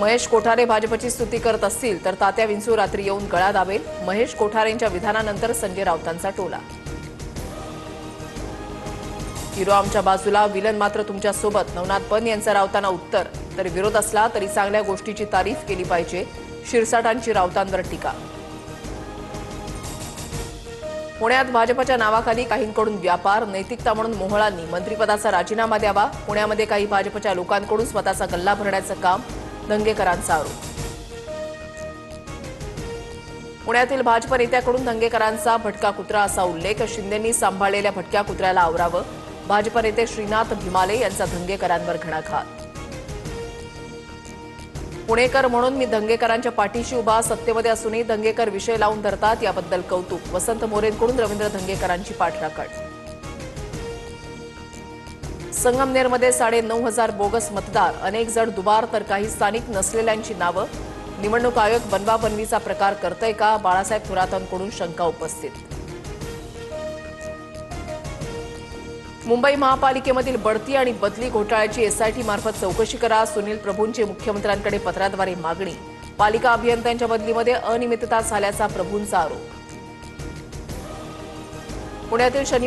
महेश कोठारे भाजपची स्तुती करत असतील तर तात्या विंचू रात्री येऊन गळा दाबेल. महेश कोठारेंच्या विधानानंतर संजय राऊतांचा टोला. हिरो आमच्या बाजूला, विलन मात्र तुमच्या सोबत. नवनाथ पन यांचं राऊतांना उत्तर. तर विरोध असला तरी चांगल्या गोष्टीची तारीफ केली पाहिजे. शिरसाटांची राऊतांवर टीका. पुण्यात भाजपच्या नावाखाली काहींकडून व्यापार, नैतिकता म्हणून मोहळांनी मंत्रिपदाचा राजीनामा द्यावा. पुण्यामध्ये काही भाजपच्या लोकांकडून स्वतःचा गल्ला भरण्याचं काम. धंगेकरांचा आरोप. पुण्यातील भाजप नेत्याकडून धंगेकरांचा भटका कुत्रा असा उल्लेख. शिंदेंनी सांभाळलेल्या भटक्या कुत्र्याला आवरावं. भाजप नेते श्रीनाथ भिमाले यांचा धंगेकरांवर घणाघात. पुणेकर म्हणून मी धंगेकरांच्या पाठीशी उभा. सत्तेमध्ये असूनही धंगेकर विषय लावून धरतात, याबद्दल कौतुक. वसंत मोरेंकडून रवींद्र धंगेकरांची पाठराखण. संगमनेरमध्ये 9,500 बोगस मतदार. अनेक जण दुबार तर काही स्थानिक नसलेल्यांची नावं. निवडणूक आयोग बनवाबनवीचा प्रकार करतय का? बाळासाहेब थोरातांकडून शंका उपस्थित. मुंबई महापालिकेमधील बढती आणि बदली घोटाळ्याची एसआयटी मार्फत चौकशी करा. सुनील प्रभूंची मुख्यमंत्र्यांकडे पत्राद्वारे मागणी. पालिका अभियंत्यांच्या बदलीमध्ये अनियमितता झाल्याचा प्रभूंचा आरोप. पुण्यातील